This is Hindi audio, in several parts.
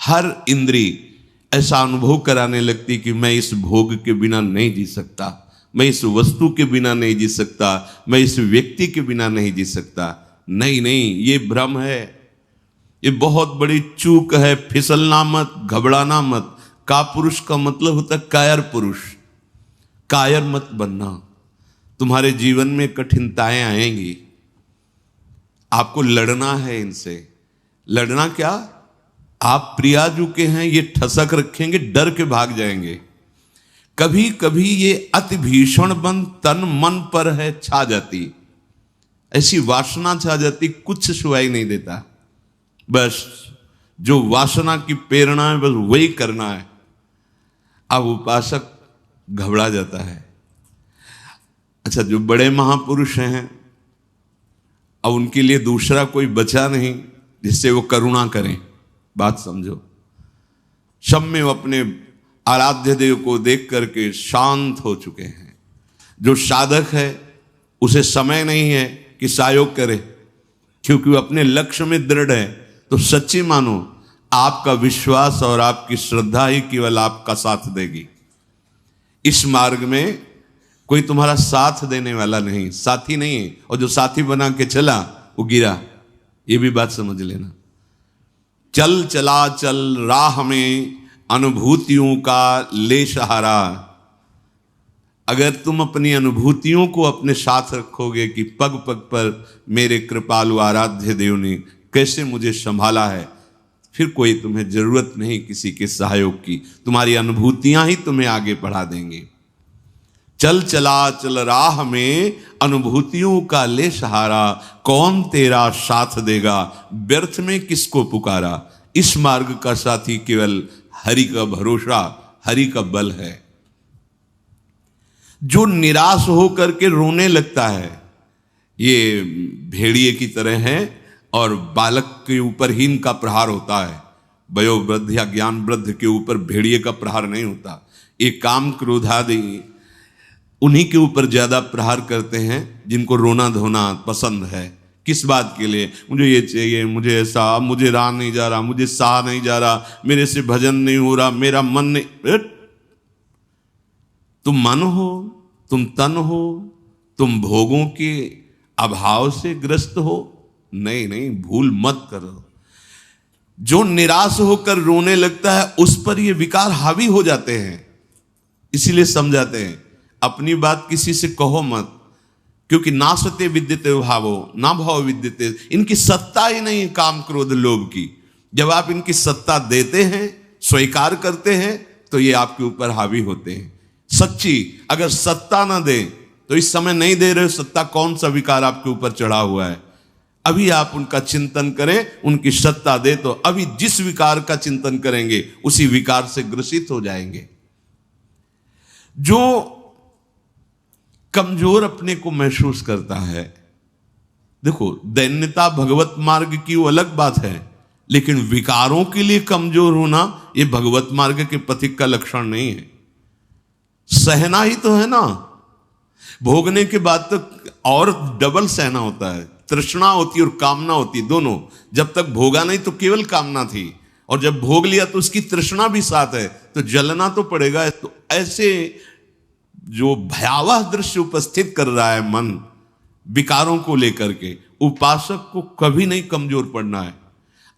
हर इंद्री ऐसा अनुभव कराने लगती कि मैं इस भोग के बिना नहीं जी सकता, मैं इस वस्तु के बिना नहीं जी सकता, मैं इस व्यक्ति के बिना नहीं जी सकता। नहीं नहीं, ये भ्रम है, ये बहुत बड़ी चूक है। फिसलना मत, घबराना मत। कापुरुष का मतलब होता है कायर पुरुष। कायर मत बनना। तुम्हारे जीवन में कठिनताएं आएंगी, आपको लड़ना है इनसे। लड़ना क्या, आप प्रियाजू के हैं, ये ठसक रखेंगे, डर के भाग जाएंगे। कभी कभी ये अति भीषण बन तन मन पर है छा जाती, ऐसी वासना छा जाती, कुछ सुनाई नहीं देता। बस जो वासना की प्रेरणा है बस वही करना है। अब उपासक घबरा जाता है। अच्छा, जो बड़े महापुरुष हैं, अब उनके लिए दूसरा कोई बचा नहीं जिससे वो करुणा करें। बात समझो। सब में वो अपने आराध्य देव को देख करके शांत हो चुके हैं। जो साधक है उसे समय नहीं है कि सहयोग करे, क्योंकि वो अपने लक्ष्य में दृढ़ है। तो सच्ची मानो, आपका विश्वास और आपकी श्रद्धा ही केवल आपका साथ देगी। इस मार्ग में कोई तुम्हारा साथ देने वाला नहीं, साथी नहीं है। और जो साथी बना के चला वो गिरा, ये भी बात समझ लेना। चल चला चल राह में अनुभूतियों का ले सहारा। अगर तुम अपनी अनुभूतियों को अपने साथ रखोगे कि पग पग पर मेरे कृपालु आराध्य देव ने कैसे मुझे संभाला है, फिर कोई तुम्हें जरूरत नहीं किसी के सहयोग की। तुम्हारी अनुभूतियां ही तुम्हें आगे बढ़ा देंगी। चल चला चल राह में अनुभूतियों का ले सहारा, कौन तेरा साथ देगा, व्यर्थ में किसको पुकारा। इस मार्ग का साथी केवल हरि का भरोसा, हरि का बल है। जो निराश होकर के रोने लगता है, ये भेड़िए की तरह है और बालक के ऊपर ही इनका प्रहार होता है। वयोवृद्ध या ज्ञान वृद्ध के ऊपर भेड़िए का प्रहार नहीं होता। ये काम क्रोधादि उन्हीं के ऊपर ज्यादा प्रहार करते हैं जिनको रोना धोना पसंद है। किस बात के लिए, मुझे ये चाहिए, मुझे ऐसा, मुझे रहा नहीं जा रहा, मुझे सहा नहीं जा रहा, मेरे से भजन नहीं हो रहा, मेरा मन नहीं। तुम मन हो, तुम तन हो, तुम भोगों के अभाव से ग्रस्त हो। नहीं नहीं, भूल मत करो। जो निराश होकर रोने लगता है उस पर ये विकार हावी हो जाते हैं। इसीलिए समझाते हैं, अपनी बात किसी से कहो मत, क्योंकि नासते विद्यते भावो ना भाव विद्यते। इनकी सत्ता ही नहीं है काम क्रोध लोभ की। जब आप इनकी सत्ता देते हैं, स्वीकार करते हैं, तो ये आपके ऊपर हावी होते हैं। सच्ची अगर सत्ता ना दे तो इस समय नहीं दे रहे हो सत्ता, कौन सा विकार आपके ऊपर चढ़ा हुआ है। अभी आप उनका चिंतन करें, उनकी सत्ता दे तो अभी जिस विकार का चिंतन करेंगे उसी विकार से ग्रसित हो जाएंगे। जो कमजोर अपने को महसूस करता है, देखो दैन्यता भगवत मार्ग की वो अलग बात है, लेकिन विकारों के लिए कमजोर होना ये भगवत मार्ग के पथिक का लक्षण नहीं है। सहना ही तो है ना, भोगने के बाद तो और डबल सहना होता है। तृष्णा होती और कामना होती, दोनों। जब तक भोगा नहीं तो केवल कामना थी, और जब भोग लिया तो उसकी तृष्णा भी साथ है, तो जलना तो पड़ेगा। तो ऐसे जो भयावह दृश्य उपस्थित कर रहा है मन विकारों को लेकर के, उपासक को कभी नहीं कमजोर पड़ना है।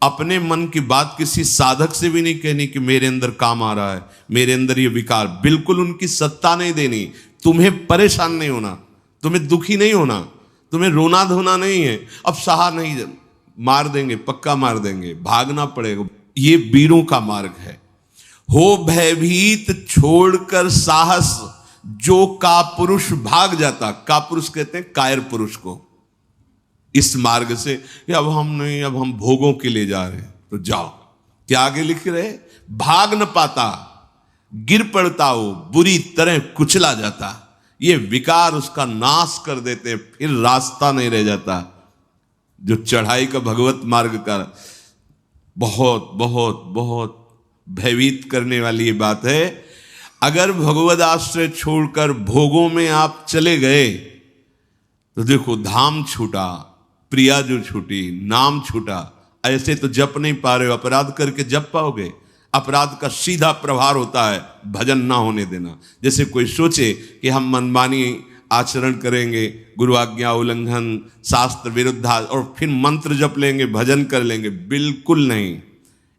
अपने मन की बात किसी साधक से भी नहीं कहनी कि मेरे अंदर काम आ रहा है, मेरे अंदर ये विकार। बिल्कुल उनकी सत्ता नहीं देनी। तुम्हें परेशान नहीं होना, तुम्हें दुखी नहीं होना, तुम्हें रोना धोना नहीं है। अब सहा नहीं, मार देंगे, पक्का मार देंगे, भागना पड़ेगा। ये वीरों का मार्ग है। हो भयभीत छोड़कर साहस, जो कापुरुष भाग जाता। कापुरुष कहते हैं कायर पुरुष को। इस मार्ग से अब हम नहीं, अब हम भोगों के लिए जा रहे हैं, तो जाओ। क्या आगे लिख रहे, भाग न पाता, गिर पड़ता हो, बुरी तरह कुचला जाता। ये विकार उसका नाश कर देते, फिर रास्ता नहीं रह जाता। जो चढ़ाई का भगवत मार्ग का बहुत बहुत बहुत भयभीत करने वाली ये बात है। अगर भगवद आश्रय छोड़कर भोगों में आप चले गए तो देखो धाम छूटा, प्रिया जो छूटी, नाम छूटा, ऐसे तो जप नहीं पा रहे हो, अपराध करके जप पाओगे? अपराध का सीधा प्रभाव होता है भजन ना होने देना। जैसे कोई सोचे कि हम मनमानी आचरण करेंगे, गुरु आज्ञा उल्लंघन, शास्त्र विरुद्ध, और फिर मंत्र जप लेंगे, भजन कर लेंगे, बिल्कुल नहीं।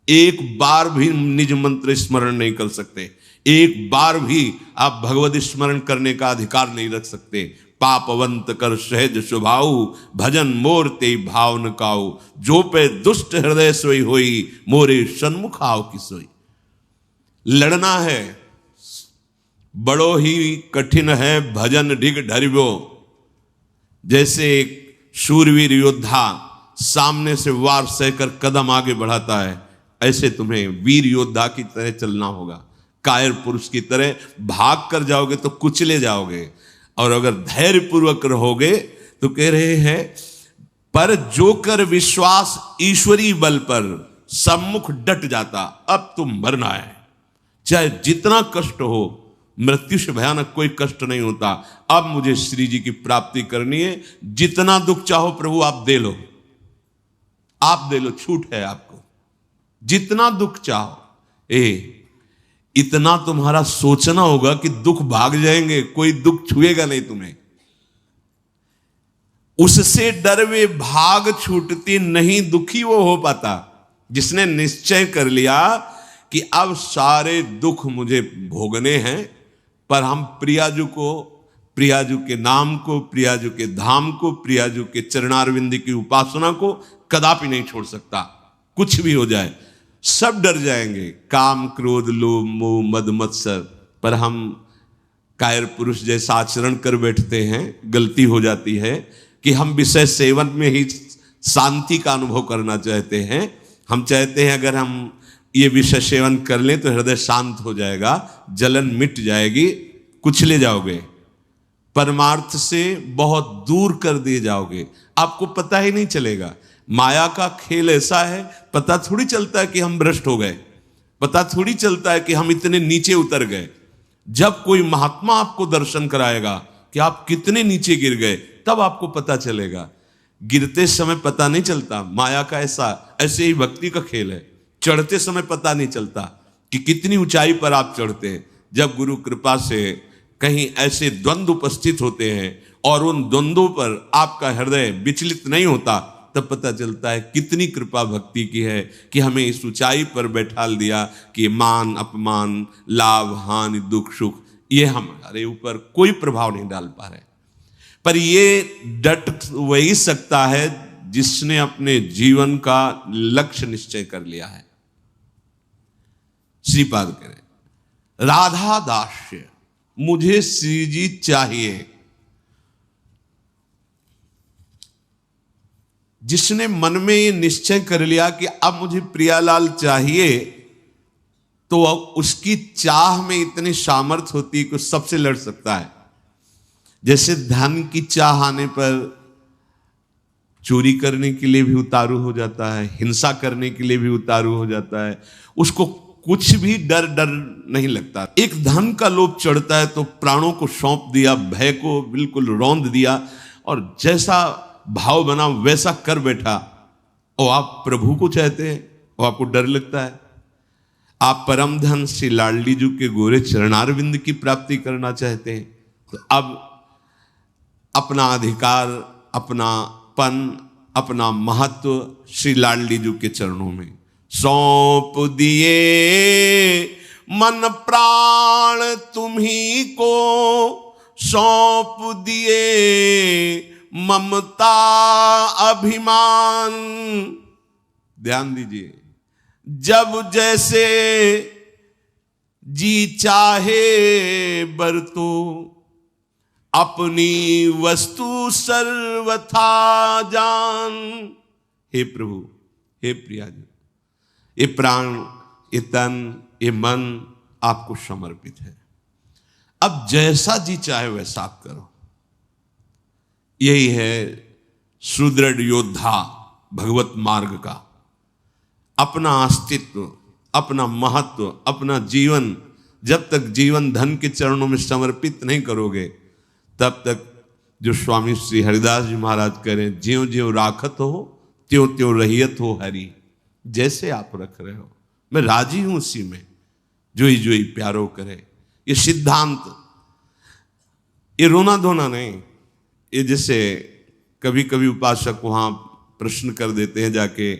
एक बार भी निज मंत्र स्मरण नहीं कर सकते, एक बार भी आप भगवत स्मरण करने का अधिकार नहीं रख सकते। पापवंत कर सहज स्वभाव, भजन मोर ते भाव न काऊ, जो पे दुष्ट हृदय सोई होई, मोरे सन्मुख आओ की सोई। लड़ना है, बड़ो ही कठिन है भजन ढिग ढरिबो। जैसे एक शूरवीर योद्धा सामने से वार सहकर कदम आगे बढ़ाता है, ऐसे तुम्हें वीर योद्धा की तरह चलना होगा। कायर पुरुष की तरह भाग कर जाओगे तो कुचले जाओगे, और अगर धैर्य पूर्वक रहोगे तो कह रहे हैं, पर जो कर विश्वास ईश्वरी बल पर, सम्मुख डट जाता। अब तुम मरना है, चाहे जितना कष्ट हो, मृत्यु से भयानक कोई कष्ट नहीं होता। अब मुझे श्री जी की प्राप्ति करनी है, जितना दुख चाहो प्रभु आप दे लो, आप दे लो, छूट है आपको, जितना दुख चाहो। इतना तुम्हारा सोचना होगा कि दुख भाग जाएंगे, कोई दुख छुएगा नहीं तुम्हें। उससे डर वे भाग छूटती नहीं, दुखी वो हो पाता जिसने निश्चय कर लिया कि अब सारे दुख मुझे भोगने हैं, पर हम प्रियाजू को, प्रियाजू के नाम को, प्रियाजू के धाम को, प्रियाजू के चरणारविंद की उपासना को कदापि नहीं छोड़ सकता। कुछ भी हो जाए सब डर जाएंगे, काम क्रोध लोभ मोह मद मत्सर, पर हम कायर पुरुष जैसा आचरण कर बैठते हैं। गलती हो जाती है कि हम विषय सेवन में ही शांति का अनुभव करना चाहते हैं। हम चाहते हैं अगर हम ये विषय सेवन कर लें तो हृदय शांत हो जाएगा, जलन मिट जाएगी, कुचले जाओगे, परमार्थ से बहुत दूर कर दिए जाओगे, आपको पता ही नहीं चलेगा। माया का खेल ऐसा है, पता थोड़ी चलता है कि हम भ्रष्ट हो गए, पता थोड़ी चलता है कि हम इतने नीचे उतर गए। जब कोई महात्मा आपको दर्शन कराएगा कि आप कितने नीचे गिर गए, तब आपको पता चलेगा। गिरते समय पता नहीं चलता। माया का ऐसे ही भक्ति का खेल है, चढ़ते समय पता नहीं चलता कि कितनी ऊंचाई पर आप चढ़ते हैं। जब गुरु कृपा से कहीं ऐसे द्वंद्व उपस्थित होते हैं और उन द्वंद्वों पर आपका हृदय विचलित नहीं होता, तब पता चलता है कितनी कृपा भक्ति की है कि हमें इस ऊंचाई पर बैठाल दिया कि मान अपमान, लाभ हानि, दुख सुख, ये हमारे ऊपर कोई प्रभाव नहीं डाल पा रहे। पर ये डट वही सकता है जिसने अपने जीवन का लक्ष्य निश्चय कर लिया है। श्रीपाद कह रहे, राधा दास्य, मुझे श्री जी चाहिए। जिसने मन में ये निश्चय कर लिया कि अब मुझे प्रियालाल चाहिए, तो उसकी चाह में इतनी सामर्थ्य होती है कि सबसे लड़ सकता है। जैसे धन की चाह आने पर चोरी करने के लिए भी उतारू हो जाता है, हिंसा करने के लिए भी उतारू हो जाता है, उसको कुछ भी डर नहीं लगता। एक धन का लोभ चढ़ता है तो प्राणों को सौंप दिया, भय को बिल्कुल रौंद दिया, और जैसा भाव बना वैसा कर बैठा। और आप प्रभु को चाहते हैं और आपको डर लगता है। आप परम धन श्री लाडली जी के गोरे चरणारविंद की प्राप्ति करना चाहते हैं, तो अब अपना अधिकार, अपना पन, अपना महत्व श्री लाडली जी के चरणों में सौंप दिए। मन प्राण तुम्ही को सौंप दिए, ममता अभिमान। ध्यान दीजिए, जब जैसे जी चाहे बरतो, अपनी वस्तु सर्वथा जान। हे प्रभु, हे प्रिया जी, ये प्राण, ये तन, ये मन आपको समर्पित है। अब जैसा जी चाहे वैसा आप करो। यही है सुदृढ़ योद्धा भगवत मार्ग का। अपना अस्तित्व, अपना महत्व, अपना जीवन, जब तक जीवन धन के चरणों में समर्पित नहीं करोगे, तब तक जो स्वामी श्री हरिदास जी महाराज कह रहे हैं, ज्यों ज्यों राखत हो त्यों त्यों रहियत हो हरी, जैसे आप रख रहे हो मैं राजी हूं उसी में, जोई जोई प्यारो करे। ये सिद्धांत, ये रोना धोना नहीं। ये जैसे कभी कभी उपासक वहां प्रश्न कर देते हैं जाके,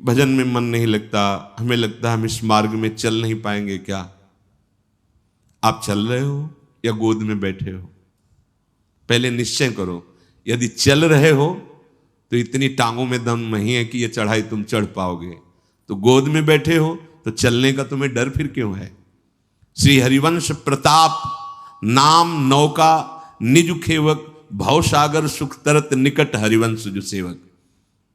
भजन में मन नहीं लगता, हमें लगता है हम इस मार्ग में चल नहीं पाएंगे क्या? आप चल रहे हो या गोद में बैठे हो? पहले निश्चय करो। यदि चल रहे हो तो इतनी टांगों में दम नहीं है कि ये चढ़ाई तुम चढ़ पाओगे। तो गोद में बैठे हो तो चलने का तुम्हें डर फिर क्यों है? श्री हरिवंश प्रताप नाम नौका निज खेवक, भवसागर सुख तरत निकट हरिवंश जो सेवक।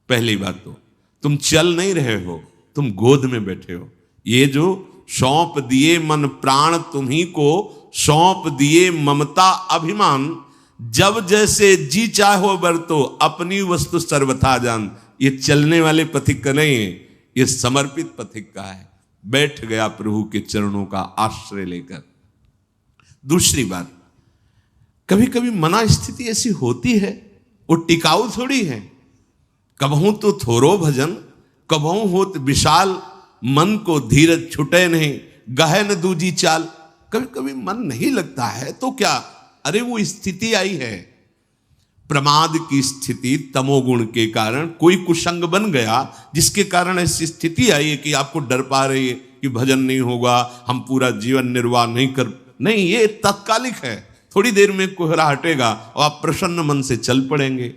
पहली बात तो तुम चल नहीं रहे हो, तुम गोद में बैठे हो। ये जो सौंप दिए मन प्राण तुम्ही को, सौंप दिए ममता अभिमान, जब जैसे जी चाहो बरतो, अपनी वस्तु सर्वथा जान। ये चलने वाले पथिक का नहीं है, ये समर्पित पथिक का है। बैठ गया प्रभु के चरणों का आश्रय लेकर। दूसरी बात, कभी कभी मना स्थिति ऐसी होती है, वो टिकाऊ थोड़ी है। कबहू तो थोरो भजन, कबहू होत विशाल, मन को धीरज छुटे नहीं, गहन दूजी चाल। कभी कभी मन नहीं लगता है तो क्या, अरे वो स्थिति आई है, प्रमाद की स्थिति, तमोगुण के कारण कोई कुसंग बन गया, जिसके कारण ऐसी स्थिति आई है कि आपको डर पा रही है कि भजन नहीं होगा, हम पूरा जीवन निर्वाह नहीं कर। नहीं, ये तात्कालिक है, थोड़ी देर में कोहरा हटेगा और आप प्रसन्न मन से चल पड़ेंगे।